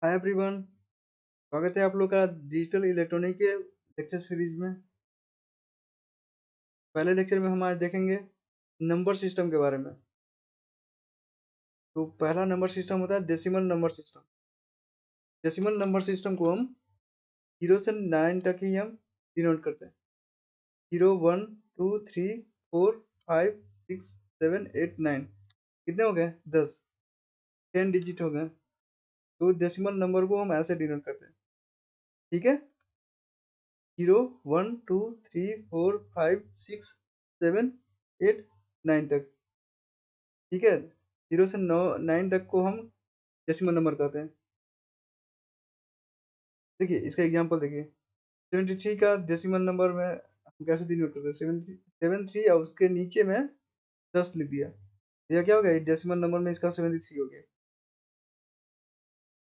Hi everyone. स्वागत है आप लोग का डिजिटल इलेक्ट्रॉनिक के लेक्चर सीरीज में। पहले लेक्चर में हम आज देखेंगे नंबर सिस्टम के बारे में। तो पहला नंबर सिस्टम होता है decimal number system. Decimal number system को हम 0 से 9 तक ही हम डिनोट करते हैं। 0 1 2 3 4 5 6 7 8 9 कितने हो गए? 10 10 डिजिट हो गए। तो डेसिमल नंबर को हम ऐसे डिनोट करते हैं, ठीक है। 0 1 2 3 4 5 6 7 8 9 तक, ठीक है। 0 से 9 तक को हम डेसिमल नंबर कहते हैं। देखिए इसका एग्जांपल देखिए, 73 का डेसिमल नंबर में हम कैसे डिनोट करते हैं? 73 और उसके नीचे में 10 लिख दिया, यह क्या हो गया? डेसिमल नंबर में इसका 73 हो गया।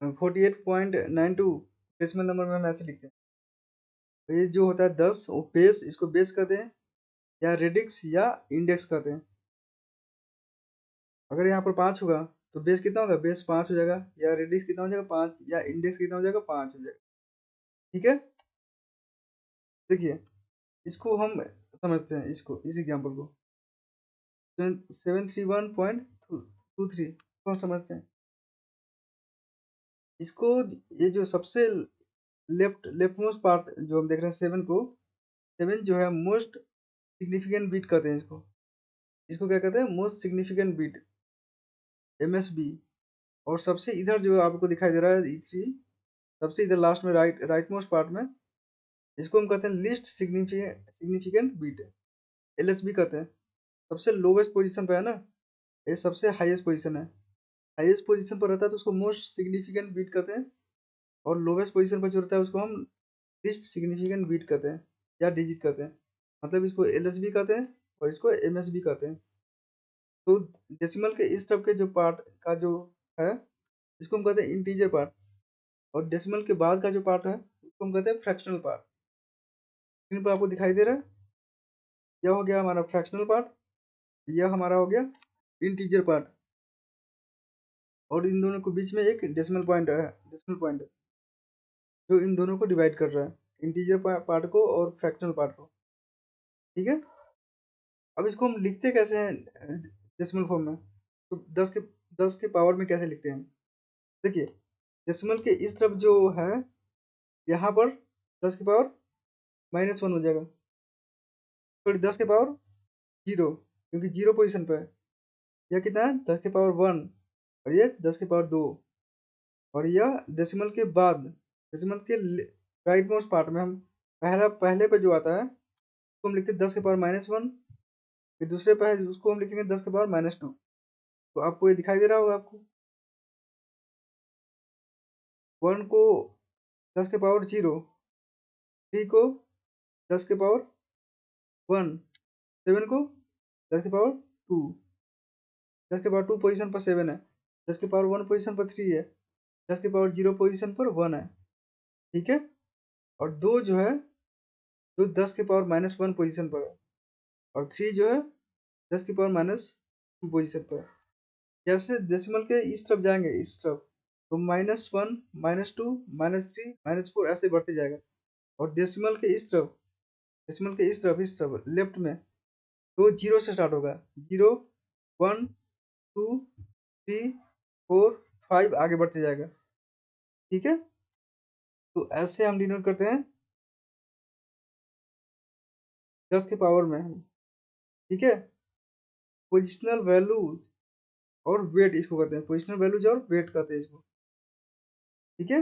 48.92 डेसिमल नंबर में हम ऐसे लिखते हैं। तो ये जो होता है 10, वो बेस, इसको बेस कहते हैं या रेडिक्स या इंडेक्स कहते हैं। अगर यहाँ पर 5 होगा तो बेस कितना होगा? बेस 5 हो जाएगा, या रेडिक्स कितना हो जाएगा? 5, या इंडेक्स कितना हो जाएगा? 5 हो जाएगा, ठीक है। देखिए इसको हम समझते हैं, इसको इस एग्जाम्पल को 731.23 को समझते हैं। इसको, ये जो सबसे लेफ्ट मोस्ट पार्ट जो हम देख रहे हैं 7 को, 7 जो है मोस्ट सिग्निफिकेंट बीट कहते हैं इसको। इसको क्या कहते हैं? Most significant bit, MSB। और सबसे इधर जो आपको दिखाई दे रहा है E3, सबसे इधर लास्ट में राइट मोस्ट पार्ट में, इसको हम कहते हैं लिस्ट सिग्निफिकेंट बीट, LSB कहते हैं। सबसे लोवेस्ट पोजीशन पे है ना, ये सबसे हाईएस्ट पोजीशन है। हाईएस्ट पोजीशन पर रहता है तो उसको मोस्ट सिग्निफिकेंट बीट कहते हैं, और लोवेस्ट पोजीशन पर जो रहता है उसको हम लिस्ट सिग्निफिकेंट बीट कहते हैं या डिजिट कहते हैं। मतलब इसको LSB कहते हैं और इसको MSB कहते हैं। तो डेसिमल के इस तरफ के जो पार्ट का जो है, इसको हम कहते हैं इंटीजर पार्ट, और डेसिमल के बाद का जो पार्ट है उसको हम कहते हैं फ्रैक्शनल पार्ट। स्क्रीन पर आपको दिखाई दे रहा है, यह हो गया हमारा फ्रैक्शनल पार्ट, यह हमारा हो गया इंटीजर पार्ट, और इन दोनों के बीच में एक डेसिमल पॉइंट है, डेसिमल पॉइंट जो इन दोनों को डिवाइड कर रहा है, इंटीजर पार्ट को और फ्रैक्शनल पार्ट को, ठीक है। अब इसको हम लिखते कैसे हैं डेसिमल फॉर्म में? तो 10 के पावर में कैसे लिखते हैं? देखिए डेसिमल के इस तरफ जो है, यहाँ पर 10 के पावर -1 हो जाएगा, सॉरी 10 के पावर 0, क्योंकि 0 पोजीशन पे है। यह कितना है? 10 के पावर 1, और ये 10 के पावर 2। और यह डेसिमल के बाद, डेसिमल के राइट मोस्ट पार्ट में हम पहले पे जो आता है उसको हम लिखते हैं 10 के पावर -1, फिर दूसरे पे है उसको हम लिखेंगे 10 के पावर -2। तो आपको ये दिखाई दे रहा होगा आपको, 1 को 10 के पावर 0, 3 को 10 के पावर 1, 7 को 10 के पावर 2, 10 के पावर 2 पोजीशन पर 7 है, 10 के पावर 1 पोजीशन पर 3 है, 10 के पावर 0 पोजीशन पर 1 है, ठीक है। और 2 जो है, जो 10 के पावर -1 पोजीशन पर है, और 3 जो है 10 की पावर -2 पोजीशन पर है। जैसे डेसिमल के इस तरफ जाएंगे, इस तरफ, तो -1 -2 -3 -4 ऐसे बढ़ते जाएगा। और डेसिमल के इस तरफ, डेसिमल के इस तरफ लेफ्ट में, तो 0 से स्टार्ट होगा, 0 1 2 3 4 5 आगे बढ़ते जाएगा, ठीक है। तो ऐसे हम डिनोट करते हैं 10 के पावर में, ठीक है। पोजिशनल वैल्यू और वेट इसको कहते हैं, पोजिशनल वैल्यूज और वेट कहते हैं इसको, ठीक है।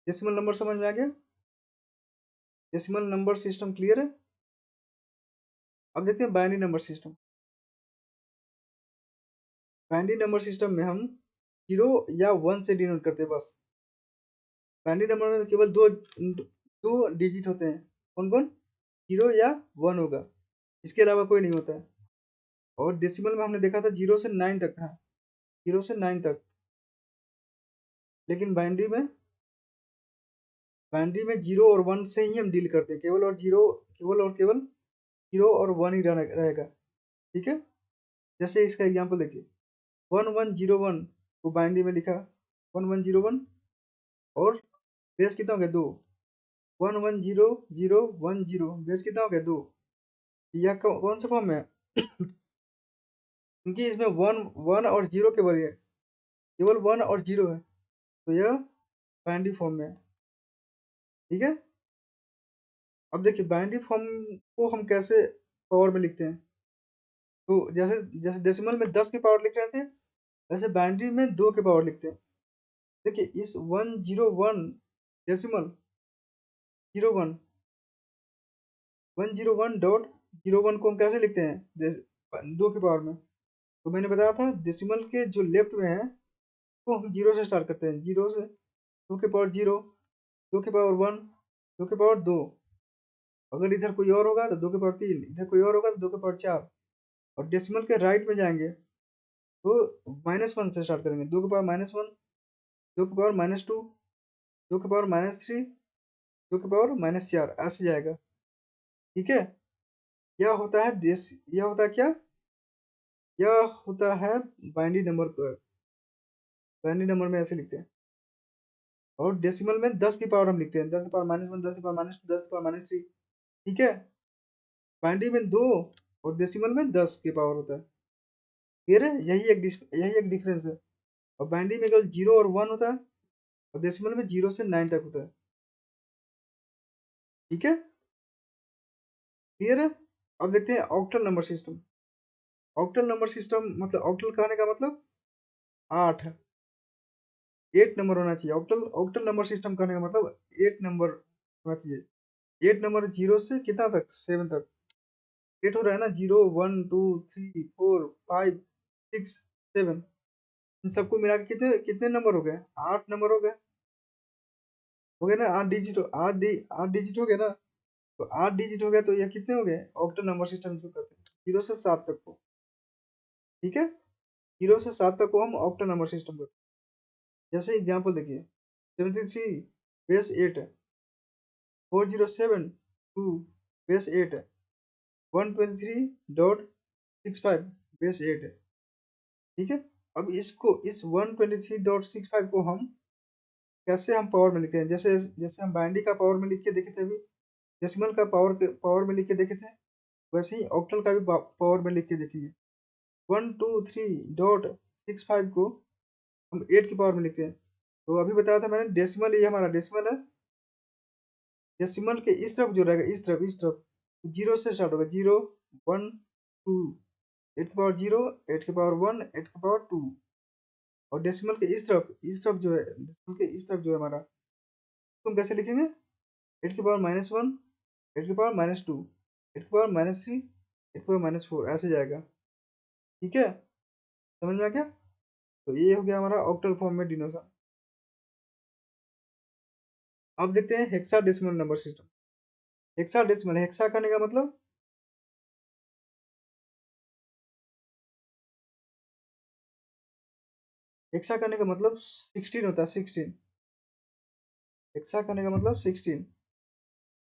डेसिमल नंबर समझ में आ गया? डेसिमल नंबर सिस्टम क्लियर है? अब देखते हैं binary number system. Binary number system में हम 0 या 1 से डिनोट करते हैं बस। बाइनरी नंबर में केवल दो डिजिट होते हैं, कौन कौन? 0 या 1 होगा, इसके अलावा कोई नहीं होता है। और डेसिमल में हमने देखा था 0 से 9 तक था, 0 से 9 तक। लेकिन बाइनरी में 0 और 1 से ही हम डील करते हैं, केवल और केवल 0 और 1 ही रहेगा, ठीक है। जैसे इसका एग्जांपल देखिए, 1101 को बाइनरी में लिखा, 1101 और बेस कितना हो गया 2, 110010 बेस कितना हो गया 2। यह कौन सा फॉर्म है? क्योंकि इसमें वन वन और जीरो केवल है, केवल वन और जीरो है, तो यह बाइनरी फॉर्म में है। ठीक है, अब देखिए बाइनरी फॉर्म को हम कैसे पावर में लिखते हैं। तो जैसे जैसे डेसिमल में 10 की पावर लिख रहे थे, वैसे बाइनरी में 2 की पावर लिखते हैं। देखिए इस 101 डेसिमल 01 101.01 को हम कैसे लिखते हैं 2 की पावर में। तो मैंने बताया था डेसिमल के जो लेफ्ट में है वो हम जीरो से स्टार्ट करते हैं, जीरो से 2 की पावर 0, 2 की पावर 1, 2 की पावर 2। अगर इधर कोई और होगा तो 2 की पावर 3, इधर कोई और होगा तो 2 की पावर 4। और डेसिमल के राइट में जाएंगे तो -1 से स्टार्ट करेंगे, 2 की पावर -1, 2 की पावर -2, 2 की पावर -3, 2 की पावर -4, ऐसे जाएगा। ठीक है, यह होता है यह होता है क्या, यह होता है बाइनरी नंबर को, बाइनरी नंबर में ऐसे लिखते हैं। और डेसिमल में 10 की पावर हम लिखते हैं, 10 की पावर -1, 10 की पावर -2, 10 की पावर -3। ठीक है, बाइनरी में 2 और डेसिमल में 10 की पावर होता है। क्लियर है, यही एक डिफरेंस है। और बाइनरी में केवल 0 और 1 होता है और डेसिमल में 0 से 9 तक होता है। ठीक है, क्लियर है। अब देखते हैं octal number system. Octal number system मतलब ऑक्टल कहने का मतलब 8, 8 नंबर होना चाहिए। ऑक्टल ऑक्टल नंबर सिस्टम कहने का मतलब 8 नंबर होना चाहिए। 8 नंबर 0 से कितना तक, 7 तक। 8 हो रहा है ना, 0 1 2 3 4 5 6 7, इन सबको मिला के कितने कितने नंबर हो गए, 8 नंबर हो गए। हो गया ना, 8 डिजिट, 8 डिजिट हो गया ना। तो 8 डिजिट हो गया तो ये कितने हो गए ऑक्टल नंबर सिस्टम जो करते हैं 0 से 7 तक को। ठीक है, 0 से 7 तक को हम ऑक्टल नंबर सिस्टम करते हैं। जैसे एग्जांपल देखिए, 73 बेस 8 है, 4072 बेस 8 है, 123.65 बेस 8 है। ठीक है, अब इसको इस 123.65 को हम कैसे हम पावर में लिखते हैं, जैसे जैसे हम बाइनरी का पावर में लिख के देखे थे अभी, डेसिमल का पावर में लिख के देखे थे, वैसे ही ऑक्टल का भी पावर में लिख के देखेंगे। 123.65 को हम 8 की पावर में लिखते हैं। तो अभी बताया था मैंने डेसिमल, ये हमारा डेसिमल है। डेसिमल के इस तरफ जो रहेगा, इस तरफ 0 से स्टार्ट होगा, 0 1 2, 8 की पावर 0, 8 की पावर 1, 8 की पावर 2। और डेसिमल के इस तरफ जो है, डेसिमल के इस तरफ जो है हमारा, तुम कैसे लिखेंगे, 8 की पावर -1, 8 की पावर -2, 8 की पावर -3, 8 की पावर -4, ऐसे जाएगा। ठीक है, समझ में आ गया। तो ये हो गया हमारा ऑक्टल फॉर्म में डिनोशन। अब देखते हैं hexadecimal number system. Hexadecimal, hexa करने का मतलब, हेक्सा करने का मतलब 16 होता है, 16। हेक्सा करने का मतलब 16,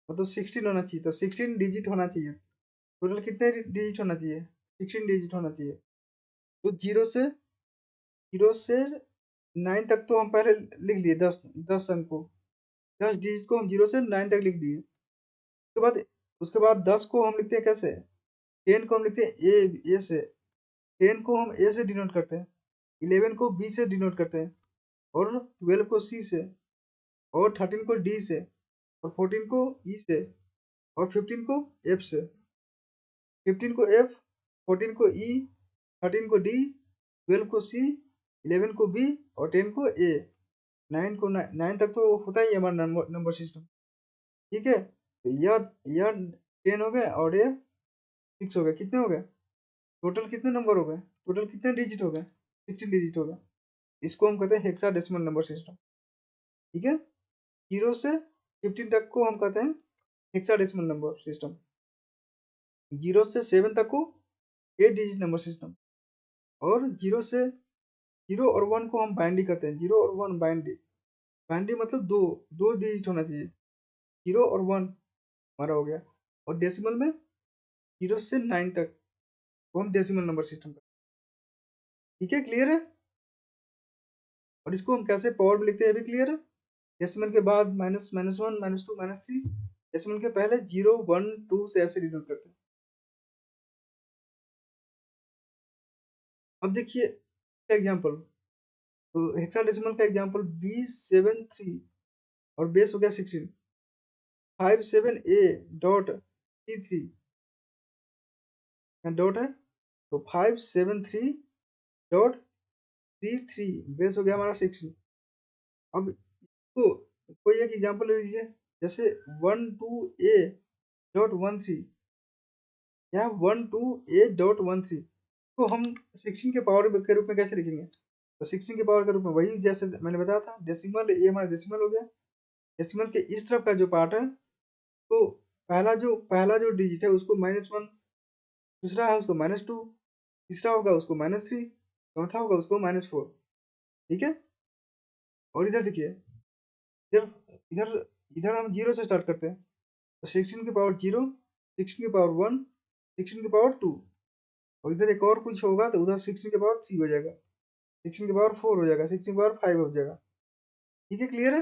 मतलब 16 होना चाहिए, तो 16 डिजिट होना चाहिए। टोटल कितने डिजिट होना चाहिए, 16 डिजिट होना चाहिए। तो जीरो से 9 तक तो हम पहले लिख लिए, 10 अंक को, 10 डिजिट को हम 0 से 9 तक लिख दिए। उसके बाद 10 को हम लिखते हैं कैसे, 10 को हम लिखते हैं ए से, 10 को हम ए से डिनोट करते हैं, 11 को बी से डिनोट करते हैं, और 12 को सी से, और 13 को डी से, और 14 को ई से, और 15 को एफ से। 15 को एफ, 14 को ई, 13 को डी, 12 को सी, 11 को बी, और 10 को ए। 9 तक तो होता ही है हमारा नंबर सिस्टम। ठीक है, तो यह 10 हो गए और ये 6 हो गए, कितने हो गए, टोटल कितने नंबर हो गए, टोटल कितने डिजिट हो गए, 16 डिजिट हो गए। इसको हम कहते हैं हेक्साडेसिमल नंबर सिस्टम। ठीक है, 0 से 15 तक को हम कहते हैं हेक्साडेसिमल नंबर सिस्टम। 0 से 7 तक को 8 डिजिट नंबर सिस्टम। और 0 और 1 को हम बाइनरी कहते हैं, 0 और 1 बाइनरी। बाइनरी मतलब दो दो डिजिट होना चाहिए, 0 और 1 हमारा हो गया। और डेसिमल में 0 से 9 तक को हम डेसिमल नंबर सिस्टम कहते हैं। ठीक है, क्लियर है। और इसको हम कैसे पावर में लिखते हैं ये भी क्लियर है। डेसिमल के बाद माइनस, -1, -2, -3, डेसिमल के पहले 0, 1, 2 से ऐसे डिनोट करते हैं। अब देखिए एग्जाम्पल, तो हेक्साडेसिमल का एग्जाम्पल B73 और बेस हो गया 16, 57A डॉट C3 डॉट है, तो 573 डॉट C3 बेस हो गया हमारा 16। अब इसको कोई एक एग्जाम्पल ले लीजिए, जैसे 12A डॉट 13, यहाँ 12A डॉट 13 को हम 16 के पावर के रूप में कैसे लिखेंगे? तो 16 के पावर के रूप में वही जैसे मैंने बताया था, डेसिमल, ये हमारा डेसिमल हो गया। डेसिमल के इस तरफ का जो पार्ट है, तो पहला जो डिजिट है उसको -1, दूसरा है उसको -2, तीसरा होगा उसको -3, चौथा होगा उसको -4। ठीक है। और इधर देखिए, इधर इधर इधर हम 0 से स्टार्ट करते हैं, तो 16 की पावर 0, 16 की पावर 1, 16 की पावर 2, और इधर एक और कुछ होगा तो उधर 16 की पावर 3 हो जाएगा, 16 की पावर 4 हो जाएगा, 16 की पावर 5 हो जाएगा। ठीक है, क्लियर है।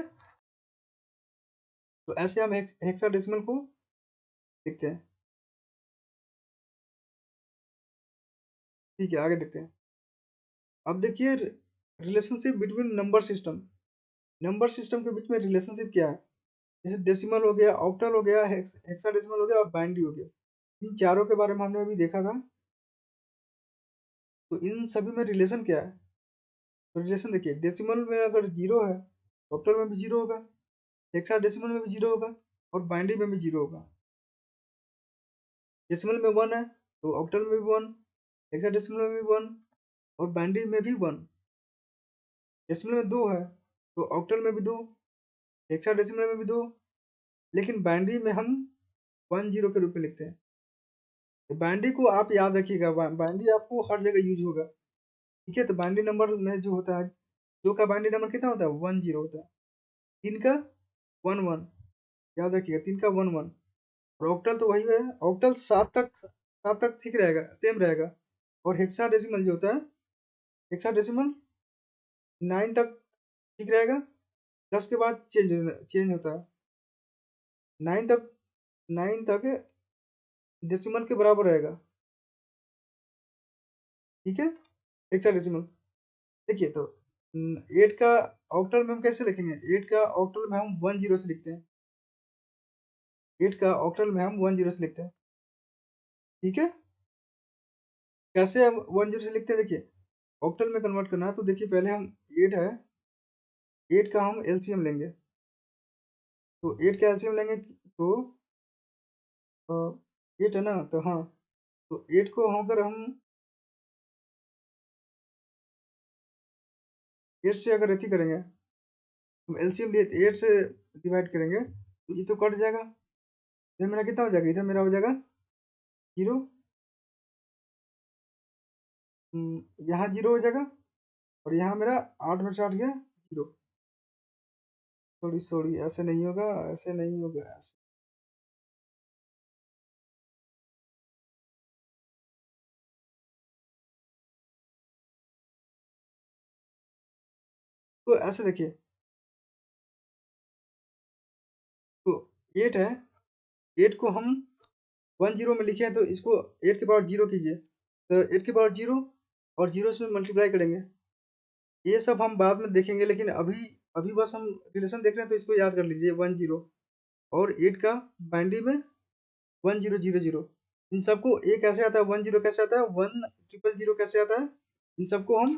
तो ऐसे हम हेक्साडेसिमल को लिखते हैं। ठीक है, आगे देखते हैं। अब देखिए रिलेशनशिप बिटवीन नंबर सिस्टम के बीच में रिलेशनशिप क्या है। जैसे डेसिमल हो गया, ऑक्टल हो गया, हेक्साडेसिमल हो गया और बाइनरी हो गया। इन चारों के बारे में हमने अभी देखा था। तो इन सभी में रिलेशन क्या है? तो रिलेशन देखिए, डेसिमल में अगर 0 है तो ऑक्टल में भी 0 होगा, हेक्साडेसिमल में भी 0 होगा और बाइनरी में भी 0 होगा। डेसिमल में 1 है तो ऑक्टल में भी 1, हेक्साडेसिमल में भी 1 और बाइनरी में भी 1। डेसिमल में 2 है तो ऑक्टल में भी 2, हेक्साडेसिमल में भी 2, लेकिन बाइनरी में हम 1 0 के रूप में लिखते हैं। तो बाइनरी को आप याद रखिएगा, बाइनरी आपको हर जगह यूज होगा। ठीक है, तो बाइनरी नंबर में जो होता है, 2 का बाइनरी नंबर कितना होता है? 1 0 होता है। 3 का 1 1, याद रखिएगा, 3 का 1 1। और ऑक्टल तो वही है, ऑक्टल 7 तक ठीक रहेगा, सेम रहेगा। और हेक्साडेसिमल जो होता है, हेक्साडेसिमल 9 तक ठीक रहेगा, 10 के बाद चेंज होता है। 9 तक 9 तक डेसिमल के बराबर रहेगा। ठीक है, हेक्साडेसिमल। देखिए तो 8 का ऑक्टल में हम कैसे लिखेंगे? 8 का ऑक्टल में हम 1 0 से लिखते हैं। 8 का ऑक्टल में हम 1 0 से लिखते हैं। ठीक है, कैसे हम 1 0 से लिखते हैं? देखिए, ऑक्टल में कन्वर्ट करना है तो देखिए, पहले हम 8 है, 8 का हम एलसीएम लेंगे। तो 8 का एलसीएम लेंगे तो 8 है ना, तो हाँ, तो 8 को हम अगर हम 8 से अगर अथी करेंगे, हम एलसीएम लिए 8 से डिवाइड करेंगे तो ये तो कट जाएगा। इधर मेरा कितना हो जाएगा? इधर मेरा हो जाएगा 0, यहाँ 0 हो जाएगा और यहाँ मेरा 8 में से 8 गया 0। सॉरी सॉरी, ऐसे नहीं होगा, ऐसे नहीं होगा, ऐसे। तो ऐसे देखिए, तो 8 है, 8 को हम 1 0 में लिखे हैं तो इसको 8 के पावर 0 कीजिए, तो 8 के पावर 0 और 0 से मल्टीप्लाई करेंगे। ये सब हम बाद में देखेंगे, लेकिन अभी अभी बस हम रिलेशन देख रहे हैं तो इसको याद कर लीजिए। 1 0 और 8 का बाइनरी में 1 0 0 0, इन सबको ए कैसे आता है, 1 0 कैसे आता है, 1 0 0 कैसे आता है, इन सबको हम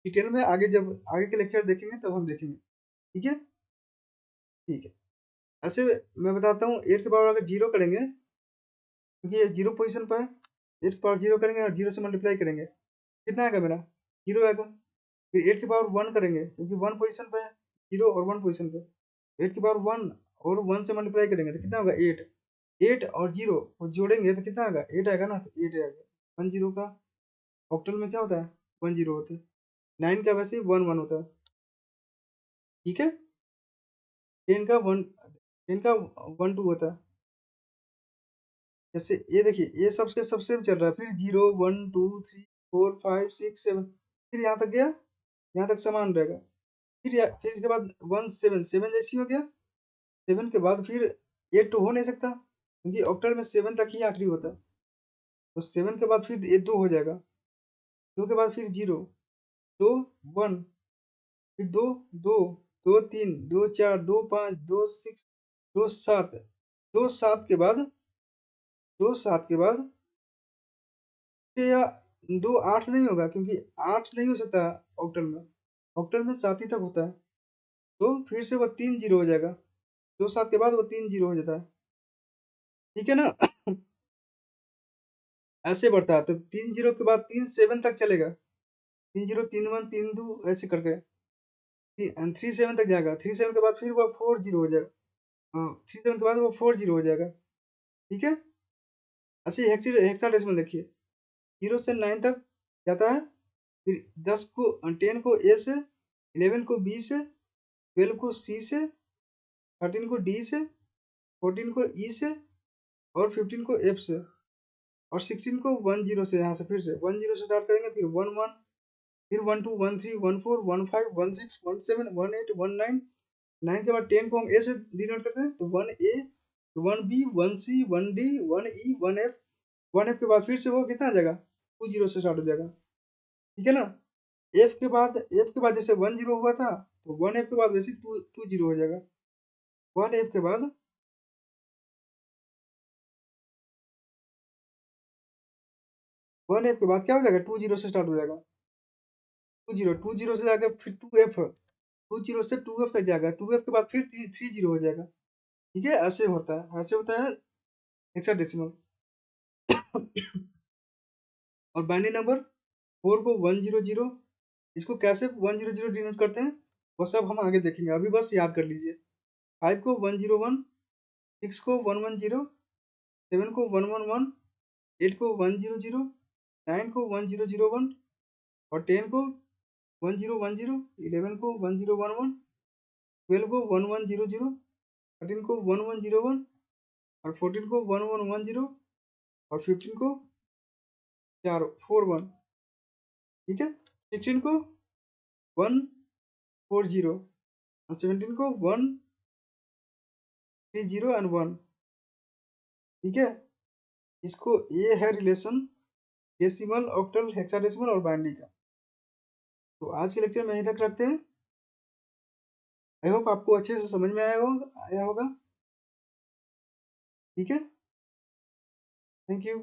डिटेल में आगे जब आगे के लेक्चर देखेंगे तब हम देखेंगे। ठीक है, ठीक है। ऐसे मैं बताता हूँ, 8 के पावर अगर 0 करेंगे, क्योंकि ये 0 पोजीशन पर है, 8 के पावर 0 करेंगे और 0 से मल्टीप्लाई करेंगे, कितना आएगा मेरा? 0 आएगा। फिर 8 के पावर 1 करेंगे, क्योंकि 1 पोजीशन पे है, 0 और 1 पोजीशन पे, 8 की पावर 1 और 1 से मल्टीप्लाई करेंगे तो कितना होगा? 8। 8 और 0 को जोड़ेंगे तो कितना आएगा? 8 आएगा ना, तो 8 आएगा। 1 0 का ऑक्टल में क्या होता है? 1 0 होता है। 9 का वैसे ही 1 1 होता है। ठीक है, 10 का 1, 10 का 1 2 होता है। जैसे ये देखिए, ये सबसे सब सेम चल रहा है, फिर 0 1 2 3 4 5 6 7, फिर यहाँ तक गया, यहाँ तक समान रहेगा। फिर इसके बाद 17 7 जैसी हो गया। 7 के बाद फिर 8 तो हो नहीं सकता क्योंकि ऑक्टल में 7 तक ही आखिरी होता है। तो 7 के बाद फिर ये 2 हो जाएगा। 2 के बाद फिर 0 2 1 फिर 2 2 2 3 2 4 2 5 2 6 2 7 2 7 के बाद 2 7 के बाद या 2 8 नहीं होगा क्योंकि 8 नहीं हो सकता ऑक्टल में। ऑक्टल में 7 ही तक होता है। तो फिर से वो 3 0 हो जाएगा। 2 7 के बाद वो 3 0 हो जाता है। ठीक है ना? ऐसे बढ़ता है तो 3 0 के बाद 3 7 तक चलेगा। 3 0 3 1 3 2 ऐसे करके 3 7 तक जाएगा। 3 7 के बाद फिर वो 4 0 हो जाएगा। हाँ 3 7 के बाद वो 4 0 हो जाएगा। ठीक है? ऐसे हेक्साडेसिमल लिखिए। 0 से 9 तक जाता है। फिर 10 को ए से, 11 को बी से, 12 को सी से, 13 को डी से, 14 को ई से और 15 को एफ से और 16 को 1 0 से। यहाँ से फिर से 1 0 से स्टार्ट करेंगे। फिर 1 1 फिर 1 2 1 3 1 4 1 5 1 6 1 7 1 8 1 9 9 के बाद 10 को हम ए से डिनोट करते हैं तो 1 ए 1 बी 1 सी 1 डी 1 ई 1 एफ। 1 एफ के बाद फिर से वो कितना आ जाएगा 2 0 से स्टार्ट हो जाएगा। ठीक है ना? एफ के बाद जैसे 1 0 हुआ था तो 1 एफ के बाद वैसे 2 0 हो जाएगा। 1 एफ के बाद 1 एफ के बाद क्या हो जाएगा 2 0 से स्टार्ट हो जाएगा। 2 0 से जाकर फिर 2 एफ 2 0 से 2 एफ तक जाएगा। 2 एफ के बाद फिर 3 0 हो जाएगा। ठीक है? ऐसे होता है हेक्साडेसिमल। और बाइनरी नंबर 4 को 1 0 0 इसको कैसे 1 0 0 डिनोट करते हैं वो सब हम आगे देखेंगे। अभी बस याद कर लीजिए। 5 को 1 0 1 6 को 1 1 0 7 को 1 1 1 8 को 1 0 0 9 को 1 0 0 1 और 10 को 1 0 1 0 11 को 1 0 1 1 12 को 1 1 0 0 13 को 1 1 0 1 और 14 को 1 1 1 0 और 15 को 4 4 1। ठीक है? 16 को 1 4 0 और 17 को 1 3 0 एंड 1। ठीक है? इसको ये है रिलेशन डेसिमल ऑक्टल हेक्साडेसिमल और बाइनरी का। तो आज के लेक्चर में यहीं तक रखते हैं। आई होप आपको अच्छे से समझ में आया होगा। ठीक है? Thank you.